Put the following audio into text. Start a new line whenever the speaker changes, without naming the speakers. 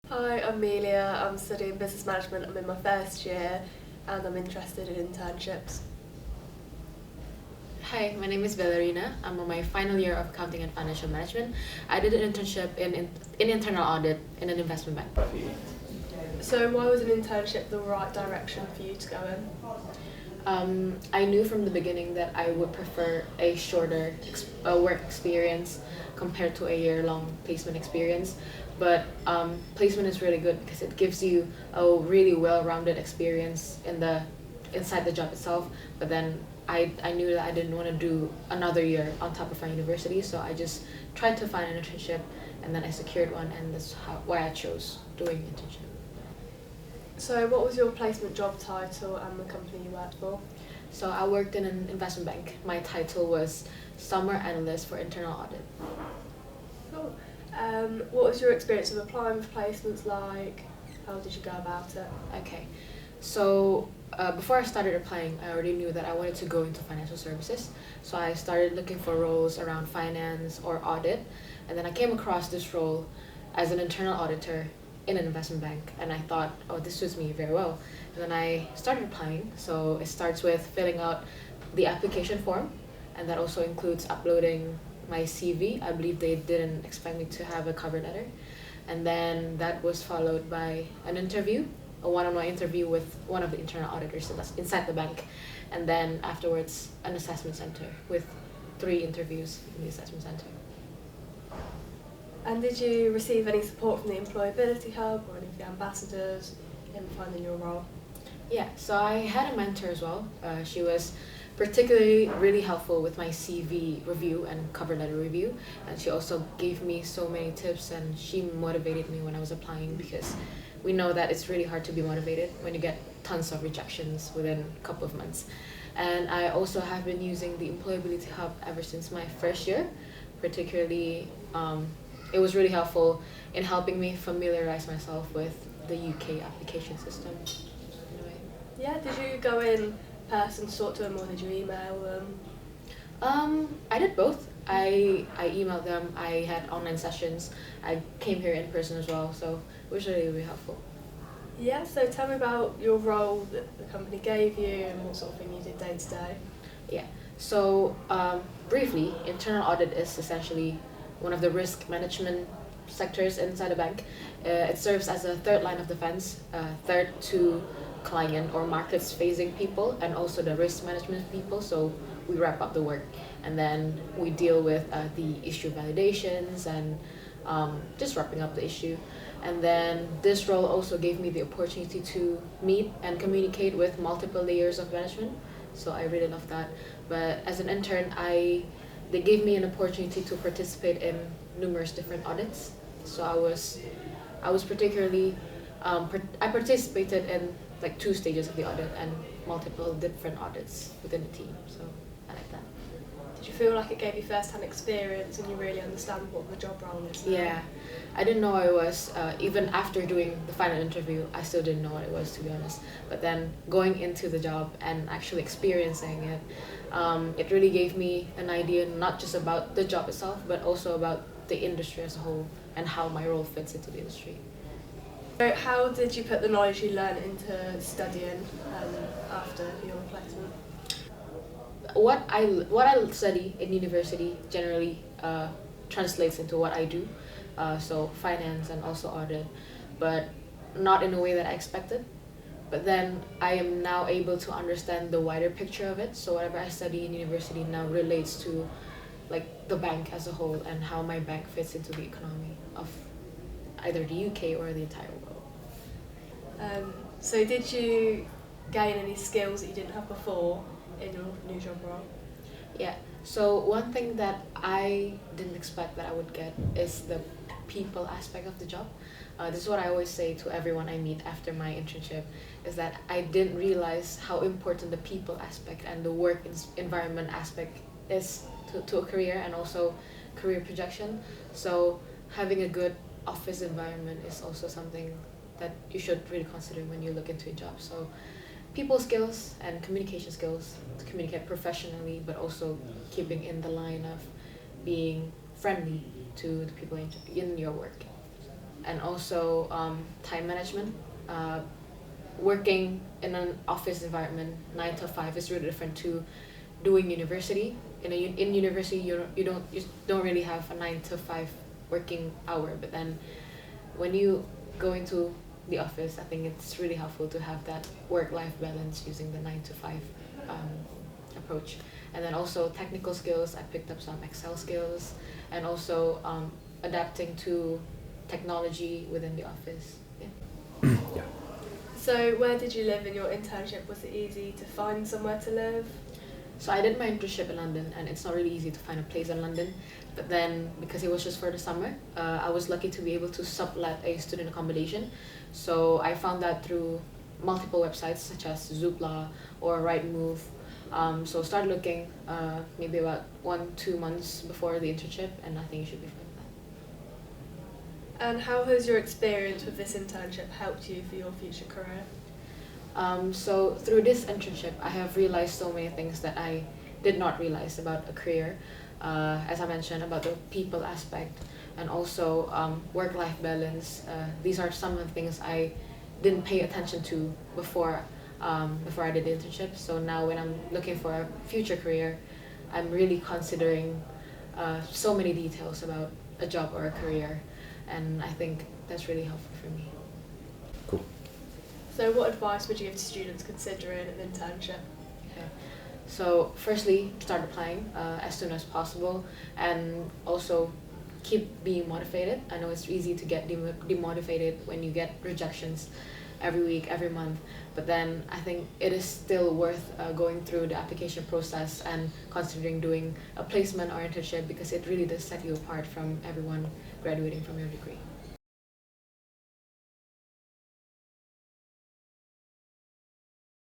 Hi, I'm Melia. I'm studying business management. I'm in my first year and I'm interested in internships.
Hi, my name is Vallerina. I'm on my final year of accounting and financial management. I did an internship in internal audit in an investment bank.
So, why was an internship the right direction for you to go in?
I knew from the beginning that I would prefer a shorter work experience compared to a year-long placement experience. But placement is really good because it gives you a really well-rounded experience inside the job itself. But then I knew that I didn't want to do another year on top of my university, so I just tried to find an internship, and then I secured one, and why I chose doing internship.
So, what was your placement job title and the company you worked for?
So I worked in an investment bank. My title was Summer Analyst for Internal Audit.
Cool. What was your experience of applying for placements like? How did you go about it?
Okay, so before I started applying, I already knew that I wanted to go into financial services. So I started looking for roles around finance or audit, and then I came across this role as an internal auditor in an investment bank, and I thought, oh, this suits me very well. And then I started applying. So it starts with filling out the application form, and that also includes uploading my CV. I believe they didn't expect me to have a cover letter. And then that was followed by an interview, a one-on-one interview with one of the internal auditors inside the bank. And then afterwards, an assessment center with 3 interviews in the assessment center.
And did you receive any support from the Employability Hub or any of the ambassadors in finding your role?
Yeah, so I had a mentor as well. She was particularly really helpful with my CV review and cover letter review, and she also gave me so many tips, and she motivated me when I was applying, because we know that it's really hard to be motivated when you get tons of rejections within a couple of months. And I also have been using the Employability Hub ever since my first year. Particularly, it was really helpful in helping me familiarize myself with the UK application system in a way.
Yeah, did you go in person to talk to them or did you email them?
I did both. I emailed them. I had online sessions. I came here in person as well, so it was really, really helpful.
Yeah, so tell me about your role that the company gave you and what sort of thing you did day to day.
Yeah. So briefly, internal audit is essentially one of the risk management sectors inside a bank. It serves as a third line of defense, third to client or markets facing people, and also the risk management people. So we wrap up the work, and then we deal with the issue validations and just wrapping up the issue. And then this role also gave me the opportunity to meet and communicate with multiple layers of management. So I really love that. But as an intern, they gave me an opportunity to participate in numerous different audits. So I was particularly I participated in like 2 stages of the audit and multiple different audits within the team. So I like that.
Did you feel like it gave you first-hand experience and you really understand what the job role is now?
Yeah, I didn't know I was, even after doing the final interview, I still didn't know what it was, to be honest. But then going into the job and actually experiencing it, it really gave me an idea not just about the job itself, but also about the industry as a whole and how my role fits into the industry.
So how did you put the knowledge you learned into studying after your placement?
What I study in university generally translates into what I do, so finance and also audit, but not in a way that I expected. But then I am now able to understand the wider picture of it. So whatever I study in university now relates to like the bank as a whole and how my bank fits into the economy of either the UK or the entire world.
So did you gain any skills that you didn't have before in your new job role?
Yeah. So one thing that I didn't expect that I would get is the people aspect of the job. This is what I always say to everyone I meet after my internship, is that I didn't realize how important the people aspect and the work environment aspect is to a career and also career projection. So having a good office environment is also something that you should really consider when you look into a job. So people skills and communication skills to communicate professionally, but also keeping in the line of being friendly to the people in your work. and also time management. Working in an office environment 9 to 5 is really different to doing university. In university, you don't really have a 9 to 5 working hour, but then when you go into the office, I think it's really helpful to have that work-life balance using the 9 to 5 approach. And then also technical skills, I picked up some Excel skills, and also adapting to technology within the office. Yeah.
Yeah.
So where did you live in your internship? Was it easy to find somewhere to live?
So I did my internship in London, and it's not really easy to find a place in London. But then, because it was just for the summer, I was lucky to be able to sublet a student accommodation. So I found that through multiple websites such as Zoopla or Rightmove. So start looking maybe about 1-2 months before the internship, and I think you should be fine with that.
And how has your experience with this internship helped you for your future career?
So through this internship, I have realized so many things that I did not realize about a career. As I mentioned, about the people aspect, and also work-life balance. These are some of the things I didn't pay attention to before I did the internship. So now when I'm looking for a future career, I'm really considering so many details about a job or a career, and I think that's really helpful for me.
Cool.
So what advice would you give to students considering an internship?
Okay. So firstly, start applying as soon as possible, and also keep being motivated. I know it's easy to get demotivated when you get rejections every week, every month, but then I think it is still worth going through the application process and considering doing a placement or internship, because it really does set you apart from everyone graduating from your degree.